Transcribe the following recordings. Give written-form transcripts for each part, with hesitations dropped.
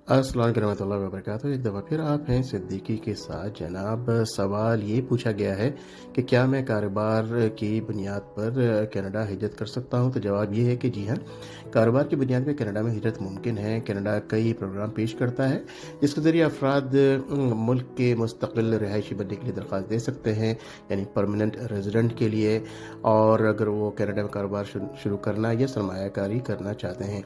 अस्सलाम वालेकुम रहमतुल्लाहि व बरकातहू। एक दफ़ा फिर आप हैं सिद्दीकी के साथ। जनाब, सवाल ये पूछा गया है कि क्या मैं कारोबार की बुनियाद पर कनाडा हिजरत कर सकता हूँ? तो जवाब ये है कि जी हाँ, कारोबार की बुनियाद पर कनाडा में हिजरत मुमकिन है। कनाडा कई प्रोग्राम पेश करता है जिसके ज़रिए अफराद मुल्क के मुस्तकिल रिहायशी बनने के लिए दरख्वास्त दे सकते हैं, यानी परमानेंट रेजिडेंट के लिए। और अगर वो कनाडा में कारोबार शुरू करना या सरमायाकारी करना चाहते हैं,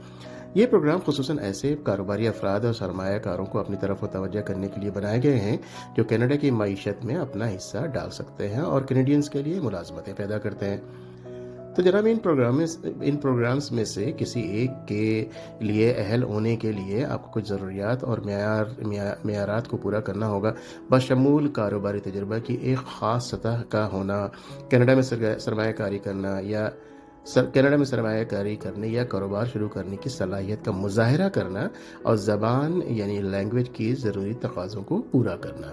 ये प्रोग्राम खुसूसन ऐसे कारोबारी अफराद और सरमायाकारों को अपनी तरफ मुतवज्जह करने के लिए बनाए गए हैं जो कनाडा की मईशत में अपना हिस्सा डाल सकते हैं और कैनेडियंस के लिए मुलाजमतें पैदा करते हैं। तो जनाब, इन प्रोग्राम्स में से किसी एक के लिए अहल होने के लिए आपको कुछ ज़रूरियात और मेयारात को पूरा करना होगा, बशमूल कारोबारी तजुर्बा की एक ख़ास सतह का होना, कनाडा में सरमायाकारी करना या कनाडा में सरमायाकारी करने या कारोबार शुरू करने की सलाहियत का मुजाहरा करना, और ज़बान यानी लैंग्वेज की ज़रूरी तकाज़ों को पूरा करना।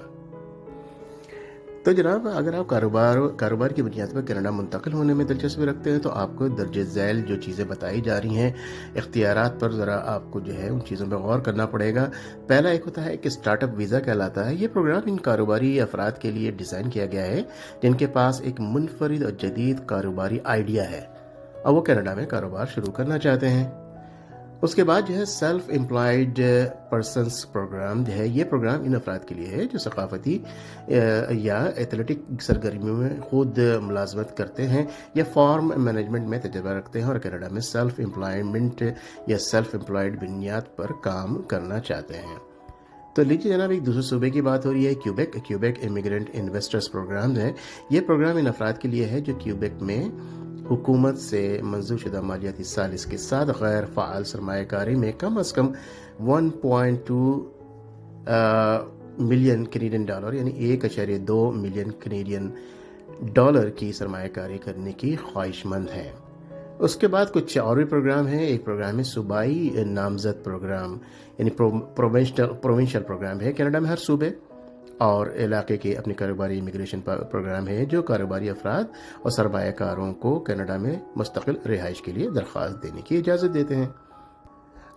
तो जनाब, अगर आप कारोबार की बुनियाद पर कनाडा मुंतकिल होने में दिलचस्पी रखते हैं तो आपको दर्ज झैल जो चीज़ें बताई जा रही हैं, इख्तियारात पर ज़रा आपको जो है उन चीज़ों पर गौर करना पड़ेगा। पहला एक होता है कि स्टार्टअप वीज़ा कहलाता है। ये प्रोग्राम इन कारोबारी अफराद के लिए डिज़ाइन किया गया है जिनके पास एक मुनफरिद और जदीद कारोबारी आइडिया है और वो कनाडा में कारोबार शुरू करना चाहते हैं। उसके बाद जो है सेल्फ एम्प्लॉयड पर्सनस प्रोग्राम जो है, ये प्रोग्राम इन अफराद के लिए है जो सकाफती या एथलेटिक सरगर्मियों में खुद मुलाजमत करते हैं या फॉर्म मैनेजमेंट में तजर्बा रखते हैं और कनाडा में सेल्फ एम्प्लॉयमेंट या सेल्फ एम्प्लॉयड बुनियाद पर काम करना चाहते हैं। तो लीजिए जनाब, एक दूसरे सूबे की बात हो रही है। क्यूबेक इमिग्रेंट इन्वेस्टर्स प्रोग्राम है। ये प्रोग्राम इन अफराद के लिए है जो क्यूबेक में हुकूमत से मंजूर शुदा मालियाती साल इसके साथ गैर फ़ाल सरमायाकारी में कम अज़ कम 1.2 मिलियन कैनेडियन डॉलर यानी 1.2 मिलियन कैनेडियन डॉलर की सरमायाकारी करने की ख्वाहिशमंद है। उसके बाद कुछ और भी प्रोग्राम हैं। एक प्रोग्राम है सूबाई नामजद प्रोग्राम, यानी प्रोविंशियल प्रोग्राम है। कनाडा में हर सूबे और इलाके के अपने कारोबारी इमिग्रेशन प्रोग्राम है जो कारोबारी अफराद और सरमायाकारों को कनाडा में मुस्तकिल रिहाइश के लिए दरख्वास्त देने की इजाज़त देते हैं।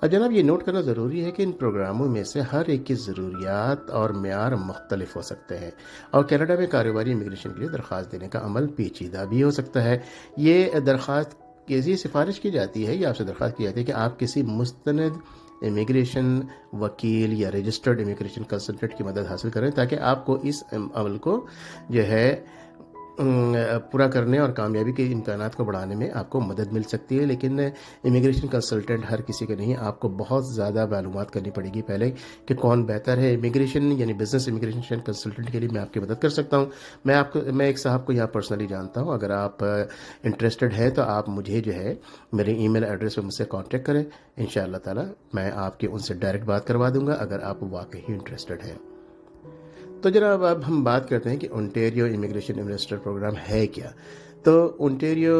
अब जनाब, ये नोट करना ज़रूरी है कि इन प्रोग्रामों में से हर एक की ज़रूरियात और मेयार मुख्तलिफ हो सकते हैं और कनाडा में कारोबारी इमिग्रेशन के लिए दरख्वास्त देने का अमल पेचीदा भी हो सकता है। ये दरख्वास्त कैसी सिफारिश की जाती है, या आपसे दरख्वास्त की जाती है कि आप किसी मुस्तनद इमिग्रेशन वकील या रजिस्टर्ड इमिग्रेशन कंसल्टेंट की मदद हासिल करें ताकि आपको इस अमल को जो है पूरा करने और कामयाबी के इम्कानात को बढ़ाने में आपको मदद मिल सकती है। लेकिन इमिग्रेशन कंसल्टेंट हर किसी का नहीं, आपको बहुत ज़्यादा मालूमात करनी पड़ेगी पहले कि कौन बेहतर है। इमिग्रेशन यानी बिजनेस इमिग्रेशन कंसल्टेंट के लिए मैं आपकी मदद कर सकता हूँ। मैं एक साहब को यहाँ पर्सनली जानता हूँ। अगर आप इंटरेस्टेड है तो आप मुझे जो है मेरे ईमेल एड्रेस पर मुझसे कांटेक्ट करें। इंशाअल्लाह ताला मैं आपकी उनसे डायरेक्ट बात करवा दूंगा अगर आप वाकई इंटरेस्टेड हैं। तो जनाब, अब हम बात करते हैं कि ओंटारियो इमिग्रेशन इन्वेस्टर प्रोग्राम है क्या। तो Ontario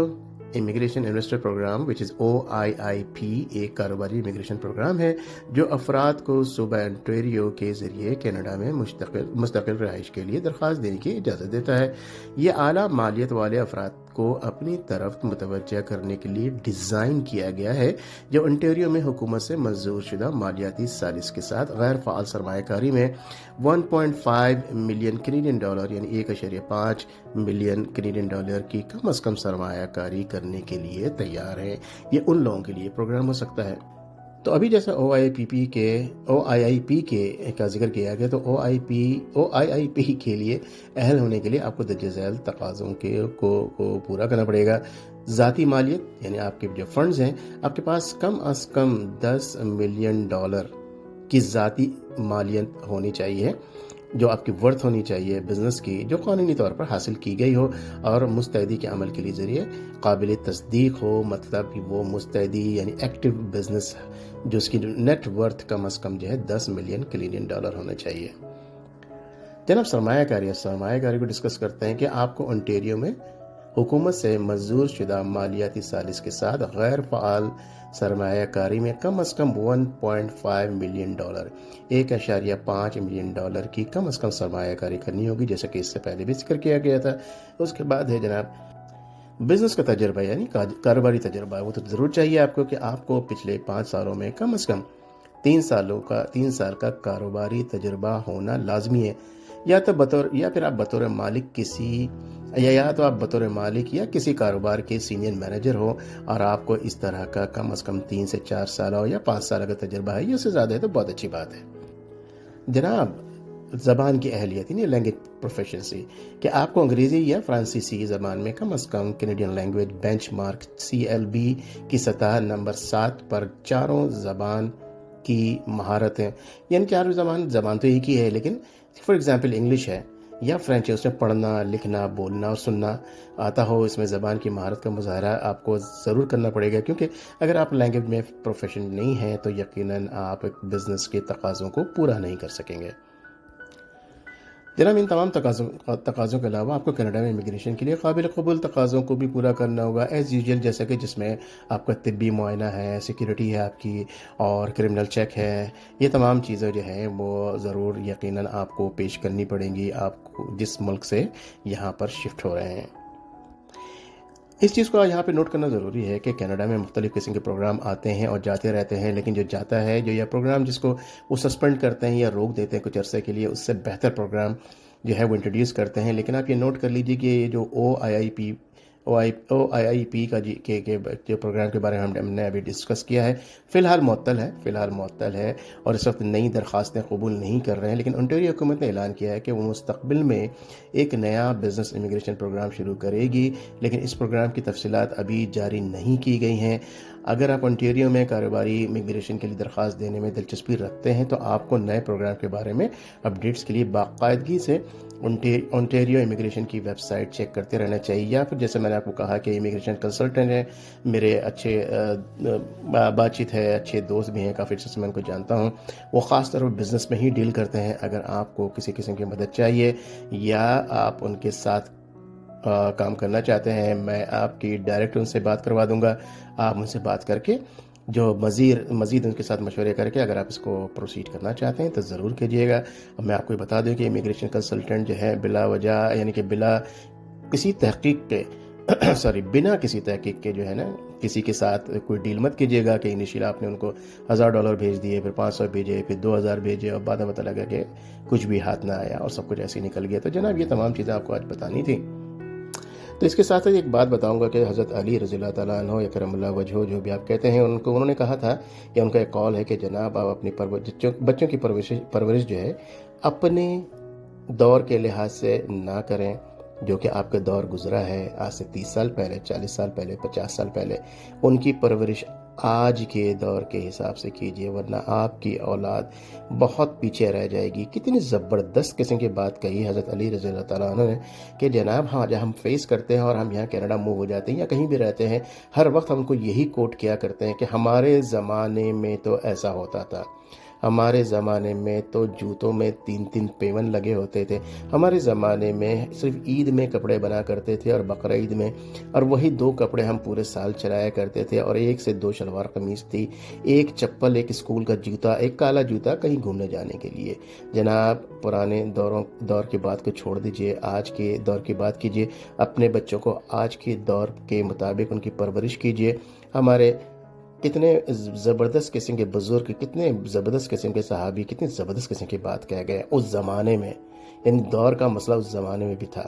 immigration investor program which is OIIP एक कारोबारी इमिग्रेशन प्रोग्राम है जो अफराद को सूबा ओंटारियो के ज़रिए कनाडा में मुस्तकिल रहाइश के लिए दरख्वास्त देने की इजाज़त देता है। ये आला मालियत वाले अफराद को अपनी तरफ मुतवज्जह करने के लिए डिज़ाइन किया गया है जो ओंटारियो में हुकूमत से मंजूर शुदा मालियाती सालिस के साथ गैर फ़ाल सरमायाकारी में 1.5 मिलियन कैनेडियन डॉलर यानी 1.5 मिलियन कैनेडियन डॉलर की कम अज़ कम सरमायाकारी करने के लिए तैयार है। ये उन लोगों के लिए प्रोग्राम हो सकता है। तो अभी जैसा OIIP के का जिक्र किया गया, तो OIIP के लिए अहल होने के लिए आपको दर्ज झैल तकाज़ों को पूरा करना पड़ेगा। ज़ाती मालियत यानी आपके जो फंड्स हैं, आपके पास कम अज़ कम 10 मिलियन डॉलर की ज़ाती मालियत होनी चाहिए जो आपकी वर्थ होनी चाहिए बिज़नेस की, जो कानूनी तौर पर हासिल की गई हो और मुस्तैदी के अमल के लिए ज़रिए काबिल तस्दीक हो। मतलब कि वो मुस्तैदी यानी एक्टिव बिज़नेस जो उसकी नेट वर्थ कम अज़ कम जो है 10 मिलियन कैनेडियन डॉलर होना चाहिए। जनाब, सरमायाकारी को डिस्कस करते हैं कि आपको ओंटारियो में हुकूमत से मंजूर शुदा मालियाती सालिस के साथ गैर फ़ाल सरमायाकारी में कम अज़ कम 1.5 मिलियन डॉलर 1.5 मिलियन डॉलर की कम अज़ कम सरमायाकारी करनी होगी, जैसा कि इससे पहले भी जिक्र किया गया था। उसके बाद है जनाब बिज़नेस का तजर्बा यानी कारोबारी तजर्बा। वो तो ज़रूर चाहिए आपको कि आपको पिछले 5 सालों में कम अज़ कम 3 سال کا کاروباری تجربہ ہونا لازمی ہے، یا پھر آپ بطور مالک یا تو آپ بطور مالک یا کسی کاروبار کے سینئر مینیجر ہو اور آپ کو اس طرح کا کم از کم 3 سے 4 سال ہو یا 5 سال کا تجربہ ہے، یا اس سے زیادہ ہے تو بہت اچھی بات ہے جناب۔ زبان کی اہلیت یعنی لینگویج پروفیشنسی، کہ آپ کو انگریزی یا فرانسیسی زبان میں کم از کم Canadian language benchmark CLB کی سطح نمبر 7 پر چاروں زبان کی مہارت ہے، یعنی چاروں زبان تو ایک ہی ہے، لیکن فار ایگزامپل انگلش ہے یا فرینچ ہے، اس میں پڑھنا لکھنا بولنا اور سننا آتا ہو، اس میں زبان کی مہارت کا مظاہرہ آپ کو ضرور کرنا پڑے گا، کیونکہ اگر آپ لینگویج میں پروفیشنل نہیں ہیں تو یقیناً آپ بزنس کے تقاضوں کو پورا نہیں کر سکیں گے جناب۔ ان تمام تقاضوں کے علاوہ آپ کو کینیڈا میں امیگریشن کے لیے قابل قبول تقاضوں کو بھی پورا کرنا ہوگا ایز یوزول، جیسا کہ جس میں آپ کا طبی معائنہ ہے، سیکیورٹی ہے آپ کی، اور کرمنل چیک ہے۔ یہ تمام چیزیں جو ہیں وہ ضرور یقیناً آپ کو پیش کرنی پڑیں گی، آپ کو جس ملک سے یہاں پر شفٹ ہو رہے ہیں۔ اس چیز کو یہاں پہ نوٹ کرنا ضروری ہے کہ کینیڈا میں مختلف قسم کے پروگرام آتے ہیں اور جاتے رہتے ہیں، لیکن جو جاتا ہے جو یہ پروگرام جس کو وہ سسپینڈ کرتے ہیں یا روک دیتے ہیں کچھ عرصے کے لیے، اس سے بہتر پروگرام جو ہے وہ انٹروڈیوس کرتے ہیں۔ لیکن آپ یہ نوٹ کر لیجئے کہ یہ جو او آئی آئی پی کا جو پروگرام کے بارے میں ہم نے ابھی ڈسکس کیا ہے، فی الحال معطل ہے اور اس وقت نئی درخواستیں قبول نہیں کر رہے ہیں، لیکن انٹیریو حکومت نے اعلان کیا ہے کہ وہ مستقبل میں ایک نیا بزنس امیگریشن پروگرام شروع کرے گی، لیکن اس پروگرام کی تفصیلات ابھی جاری نہیں کی گئی ہیں۔ اگر آپ انٹیریو میں کاروباری امیگریشن کے لیے درخواست دینے میں دلچسپی رکھتے ہیں تو آپ کو نئے پروگرام کے بارے میں اپڈیٹس کے لیے باقاعدگی سے انٹیریو امیگریشن کی ویب سائٹ چیک کرتے رہنا چاہیے، یا پھر جیسے میں نے آپ کو کہا کہ امیگریشن کنسلٹنٹ ہیں، میرے اچھے بات چیت ہے، اچھے دوست بھی ہیں، کافی سے میں ان کو جانتا ہوں، وہ خاص طور پر بزنس میں ہی ڈیل کرتے ہیں۔ اگر آپ کو کسی قسم کی مدد چاہیے یا آپ ان کے ساتھ کام کرنا چاہتے ہیں، میں آپ کی ڈائریکٹ ان سے بات کروا دوں گا۔ آپ ان سے بات کر کے جو مزید ان کے ساتھ مشورے کر کے اگر آپ اس کو پروسیڈ کرنا چاہتے ہیں تو ضرور کیجیے گا۔ اب میں آپ کو بتا دوں کہ امیگریشن کنسلٹنٹ جو ہے بلا وجہ یعنی کہ بنا کسی تحقیق کے جو ہے نا، کسی کے ساتھ کوئی ڈیل مت کیجیے گا کہ انیشیل آپ نے ان کو $1000 بھیج دیے، پھر 500 بھیجے، پھر 2000 بھیجے اور بعد میں پتہ لگا کہ کچھ بھی ہاتھ نہ آیا اور سب کچھ ایسے ہی نکل گیا۔ تو جناب یہ تمام چیزیں آپ کو آج بتانی تھی۔ تو اس کے ساتھ ایک بات بتاؤں گا کہ حضرت علی رضی اللہ تعالیٰ عنہ یا کرم اللہ وجہہ جو بھی آپ کہتے ہیں، انہوں نے کہا تھا کہ ان کا ایک قول ہے کہ جناب آپ اپنی بچوں کی پرورش جو ہے اپنے دور کے لحاظ سے نہ کریں، جو کہ آپ کا دور گزرا ہے آج سے 30 سال پہلے، 40 سال پہلے، 50 سال پہلے، ان کی پرورش آج کے دور کے حساب سے کیجیے، ورنہ آپ کی اولاد بہت پیچھے رہ جائے گی۔ کتنی زبردست قسم کی بات کہی حضرت علی رضی اللہ تعالیٰ عنہ نے کہ جناب ہاں جب ہم فیس کرتے ہیں اور ہم یہاں کینیڈا موو ہو جاتے ہیں یا کہیں بھی رہتے ہیں، ہر وقت ہم کو یہی کوٹ کیا کرتے ہیں کہ ہمارے زمانے میں تو ایسا ہوتا تھا، ہمارے زمانے میں تو جوتوں میں 3 پیون لگے ہوتے تھے، ہمارے زمانے میں صرف عید میں کپڑے بنا کرتے تھے اور بقرعید میں، اور وہی 2 کپڑے ہم پورے سال چلایا کرتے تھے، اور 1 سے 2 شلوار قمیص تھی، 1 چپل، 1 اسکول کا جوتا، 1 کالا جوتا کہیں گھومنے جانے کے لیے۔ جناب پرانے دور کی بات کو چھوڑ دیجئے، آج کے دور کی بات کیجئے، اپنے بچوں کو آج کے دور کے مطابق ان کی پرورش کیجئے۔ ہمارے کتنے زبردست قسم کے بزرگ، کتنے زبردست قسم کے صحابی، کتنی زبردست قسم کی بات کہہ گئے اس زمانے میں، یعنی دور کا مسئلہ اس زمانے میں بھی تھا۔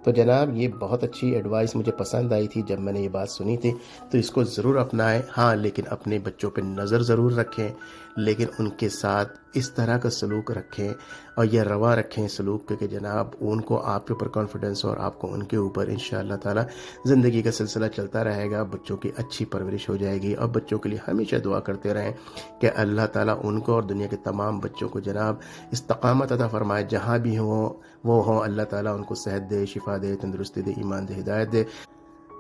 تو جناب یہ بہت اچھی ایڈوائس مجھے پسند آئی تھی جب میں نے یہ بات سنی تھی، تو اس کو ضرور اپنائیں۔ ہاں لیکن اپنے بچوں پہ نظر ضرور رکھیں، لیکن ان کے ساتھ اس طرح کا سلوک رکھیں اور یہ روا رکھیں سلوک کہ جناب ان کو آپ کے اوپر کانفیڈنس ہو اور آپ کو ان کے اوپر انشاءاللہ تعالی زندگی کا سلسلہ چلتا رہے گا، بچوں کی اچھی پرورش ہو جائے گی۔ اور بچوں کے لیے ہمیشہ دعا کرتے رہیں کہ اللہ تعالیٰ ان کو اور دنیا کے تمام بچوں کو جناب استقامت عطا فرمائے، جہاں بھی وہ ہوں، اللہ تعالیٰ ان کو صحت دے، شفا دے، تندرستی دے، ایمان دے، ہدایت دے۔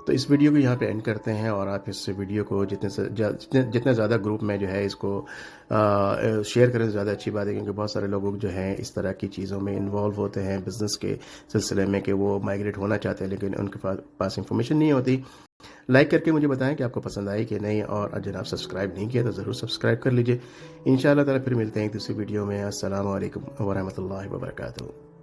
تو اس ویڈیو کو یہاں پہ اینڈ کرتے ہیں، اور آپ اس ویڈیو کو جتنے زیادہ گروپ میں جو ہے اس کو شیئر کریں زیادہ اچھی بات ہے، کیونکہ بہت سارے لوگ جو ہیں اس طرح کی چیزوں میں انوالو ہوتے ہیں بزنس کے سلسلے میں، کہ وہ مائگریٹ ہونا چاہتے ہیں لیکن ان کے پاس انفارمیشن نہیں ہوتی۔ لائک کر کے مجھے بتائیں کہ آپ کو پسند آئی کہ نہیں، اور جناب سبسکرائب نہیں کیا تو ضرور سبسکرائب کر لیجئے۔ انشاءاللہ تعالی پھر ملتے ہیں دوسری ویڈیو میں۔ السلام علیکم ورحمۃ اللہ وبرکاتہ۔